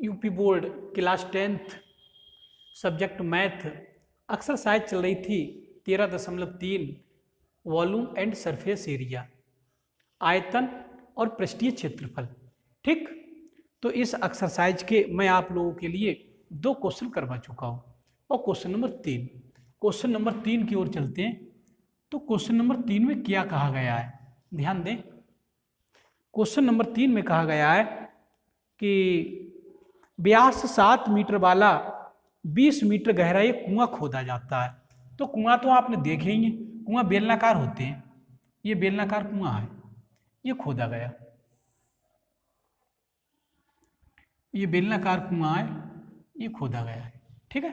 UP board class 10th subject math exercise चल रही थी 13.3 वॉल्यूम एंड सरफेस एरिया, आयतन और पृष्ठीय क्षेत्रफल। ठीक, तो इस एक्सरसाइज के मैं आप लोगों के लिए 2 क्वेश्चन करवा चुका हूँ और क्वेश्चन नंबर 3 की ओर चलते हैं। तो क्वेश्चन नंबर 3 में क्या कहा गया है, ध्यान दें। क्वेश्चन नंबर 3 में कहा गया है कि व्यास 7 मीटर वाला 20 मीटर गहरा एक कुआं खोदा जाता है। तो कुआं तो आपने देखे ही है, कुआं बेलनाकार होते हैं। ये बेलनाकार कुआं है, ये खोदा गया, ये बेलनाकार कुआं है, ये खोदा गया है। ठीक है,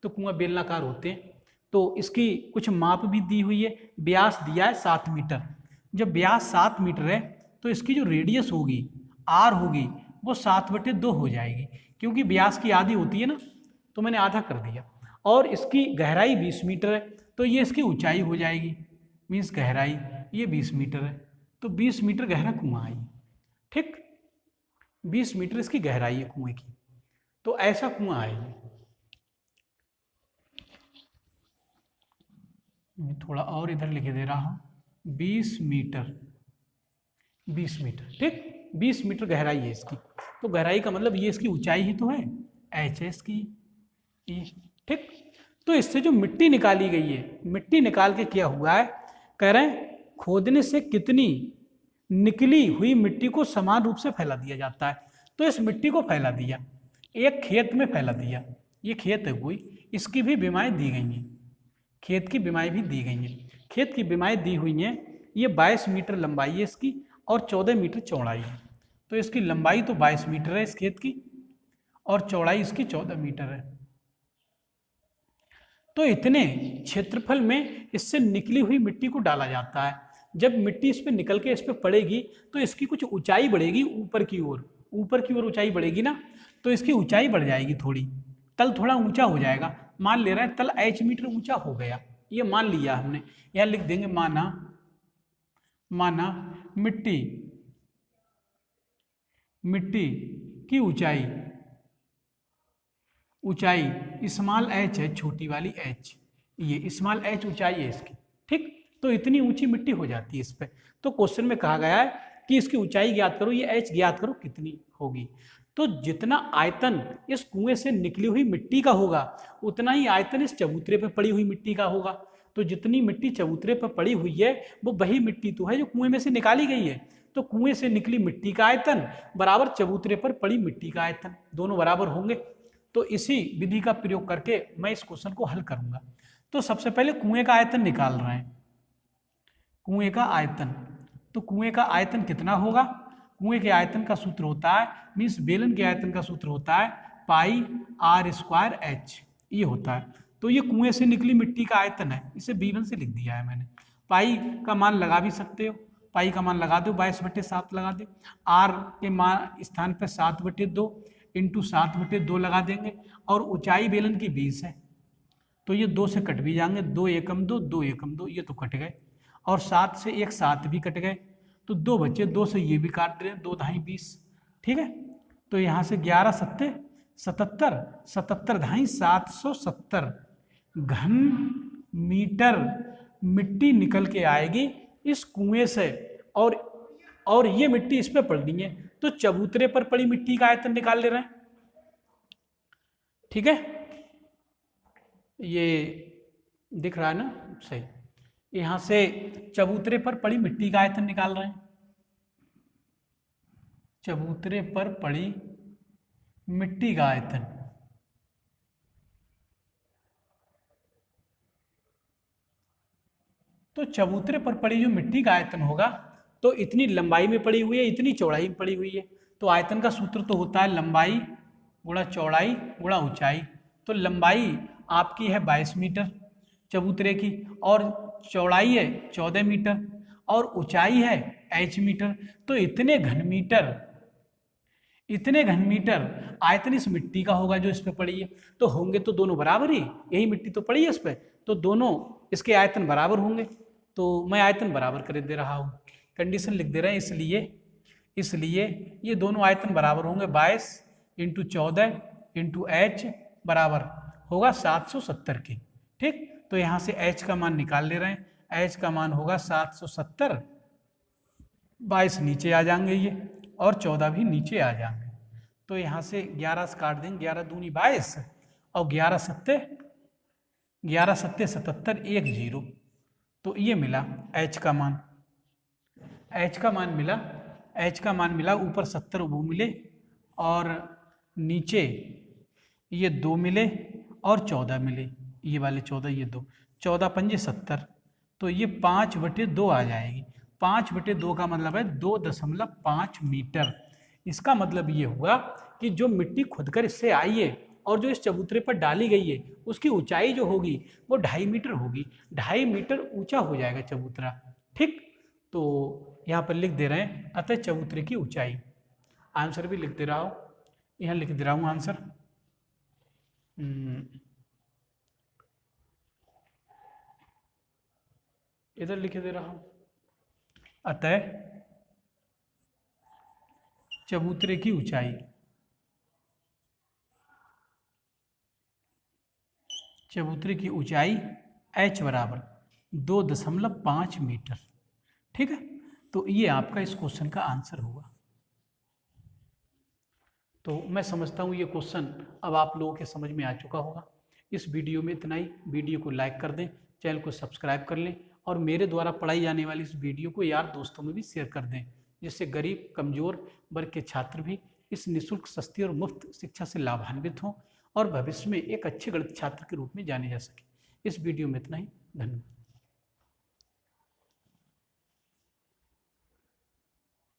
तो कुआं बेलनाकार होते हैं। तो इसकी कुछ माप भी दी हुई है, व्यास दिया है 7 मीटर। जब व्यास 7 मीटर है तो इसकी जो रेडियस होगी आर होगी वो 7/2 हो जाएगी, क्योंकि व्यास की आधी होती है ना, तो मैंने आधा कर दिया। और इसकी गहराई 20 मीटर है, तो ये इसकी ऊंचाई हो जाएगी, मीन्स गहराई ये 20 मीटर है, तो 20 मीटर गहरा कुआं है। ठीक, 20 मीटर इसकी गहराई है कुएं की। तो ऐसा कुआं है ये। मैं थोड़ा और इधर लिख दे रहा हूं, 20 मीटर, 20 मीटर। ठीक, 20 मीटर गहराई है इसकी। तो गहराई का मतलब ये इसकी ऊंचाई ही तो है, एच है इसकी ये। ठीक, तो इससे जो मिट्टी निकाली गई है, मिट्टी निकाल के क्या हुआ है, कह रहे हैं खोदने से कितनी निकली हुई मिट्टी को समान रूप से फैला दिया जाता है। तो इस मिट्टी को फैला दिया, एक खेत में फैला दिया, ये खेत है कोई, इसकी भी बीमाएं दी गई हैं, खेत की बीमाएं भी दी गई हैं। खेत की बीमाएं दी हुई हैं, ये 22 मीटर लंबाई है इसकी और 14 मीटर चौड़ाई है। तो इसकी लंबाई तो 22 मीटर है इस खेत की, और चौड़ाई इसकी 14 मीटर है। तो इतने क्षेत्रफल में इससे निकली हुई मिट्टी को डाला जाता है। जब मिट्टी इस पर निकल के इस पर पड़ेगी तो इसकी कुछ ऊंचाई बढ़ेगी, ऊपर की ओर ऊंचाई बढ़ेगी ना, तो इसकी ऊंचाई बढ़ जाएगी थोड़ी, तल थोड़ा ऊंचा हो जाएगा। मान ले रहे हैं तल h मीटर ऊंचा हो गया, ये मान लिया हमने। यहां लिख देंगे माना मिट्टी की ऊंचाई स्मॉल h है, छोटी वाली h, ये स्मॉल h ऊंचाई है इसकी। ठीक, तो इतनी ऊंची मिट्टी हो जाती है इस पे। तो क्वेश्चन में कहा गया है कि इसकी ऊंचाई ज्ञात करो, ये h ज्ञात करो कितनी होगी। तो जितना आयतन इस कुएं से निकली हुई मिट्टी का होगा उतना ही आयतन इस चबूतरे पर पड़ी हुई मिट्टी का होगा। तो जितनी मिट्टी चबूतरे पर पड़ी हुई है वो वही मिट्टी तो है जो कुएं में से निकाली गई है। तो कुएं से निकली मिट्टी का आयतन बराबर चबूतरे पर पड़ी मिट्टी का आयतन, दोनों बराबर होंगे। तो इसी विधि का प्रयोग करके मैं इस क्वेश्चन को हल करूंगा। तो सबसे पहले कुएं का आयतन निकाल रहे हैं, कुएं का आयतन। तो कुएं का आयतन कितना होगा, कुएं के आयतन का सूत्र होता है, मीन्स बेलन के आयतन का सूत्र होता है πr²h, ये होता है। तो ये कुएं से निकली मिट्टी का आयतन है, इसे b1 से लिख दिया है मैंने। पाई का मान लगा भी सकते हो, पाई का मान लगा दो, 22/7 लगा दे। r के मान स्थान पर 7/2 इंटू 7/2 लगा देंगे, और ऊंचाई बेलन की 20 है, तो ये 2 से कट भी जाएंगे, 2 एकम 2, 2 एकम 2, ये तो कट गए, और 7 से एक 7 भी कट गए, तो 2 बच्चे, 2 से ये भी काट रहे हैं, 2 ढाई 20। ठीक है, तो यहाँ से 11 सत्ते 77, 77 ढाई 770 घन मीटर मिट्टी निकल के आएगी इस कुएं से, और ये मिट्टी इस पे पड़नी है। तो चबूतरे पर पड़ी मिट्टी का आयतन निकाल ले रहे हैं। ठीक है, ये दिख रहा है ना सही, यहां से चबूतरे पर पड़ी मिट्टी का आयतन निकाल रहे हैं, चबूतरे पर पड़ी मिट्टी का आयतन। तो चबूतरे पर पड़ी जो मिट्टी का आयतन होगा, तो इतनी लंबाई में पड़ी हुई है, इतनी चौड़ाई में पड़ी हुई है। तो आयतन का सूत्र तो होता है लंबाई गुणा चौड़ाई गुणा ऊंचाई। तो लंबाई आपकी है 22 मीटर चबूतरे की, और चौड़ाई है 14 मीटर, और ऊंचाई है h मीटर। तो इतने घन मीटर आयतन इस मिट्टी का होगा जो इस पे पड़ी है। तो होंगे तो दोनों बराबर ही, यही मिट्टी तो पड़ी है इस पे, तो दोनों इसके आयतन बराबर होंगे। तो मैं आयतन बराबर कर दे रहा हूँ, कंडीशन लिख दे रहे हैं, इसलिए ये दोनों आयतन बराबर होंगे। 22 इंटू 14 इंटू एच बराबर होगा 770 के। ठीक, तो यहाँ से एच का मान निकाल ले रहे हैं, एच का मान होगा 770, 22 नीचे आ जाएंगे ये, और 14 भी नीचे आ जाएंगे। तो यहाँ से 11 से काट देंगे, 11 दूनी 22 और 11 सत्ते 77 10, तो ये मिला एच का मान। एच का मान मिला, एच का मान मिला, ऊपर 70 वो मिले और नीचे ये 2 मिले और 14 मिले, ये वाले 14, ये 2, 14 पंजे 70, तो ये 5/2 आ जाएगी। 5/2 का मतलब है 2.5 मीटर। इसका मतलब ये हुआ कि जो मिट्टी खुदकर इससे आई है और जो इस चबूतरे पर डाली गई है उसकी ऊंचाई जो होगी वो 2.5 मीटर होगी। 2.5 मीटर ऊंचा हो जाएगा चबूतरा। ठीक, तो यहाँ पर लिख दे रहे हैं अतः चबूतरे की ऊंचाई। आंसर भी लिख दे रहा हूँ, यहाँ लिख दे रहा हूँ आंसर। इधर लिख दे रहा हूँ, अतः चबूतरे की ऊंचाई, चबूतरे की ऊंचाई h बराबर 2.5 मीटर। ठीक है, तो ये आपका इस क्वेश्चन का आंसर होगा। तो मैं समझता हूँ ये क्वेश्चन अब आप लोगों के समझ में आ चुका होगा। इस वीडियो में इतना ही। वीडियो को लाइक कर दें, चैनल को सब्सक्राइब कर लें और मेरे द्वारा पढ़ाई जाने वाली इस वीडियो को यार दोस्तों में भी शेयर कर दें, जिससे गरीब कमज़ोर वर्ग के छात्र भी इस निःशुल्क, सस्ती और मुफ्त शिक्षा से लाभान्वित हों और भविष्य में एक अच्छे गणित छात्र के रूप में जाने जा सके। इस वीडियो में इतना ही। धन्यवाद।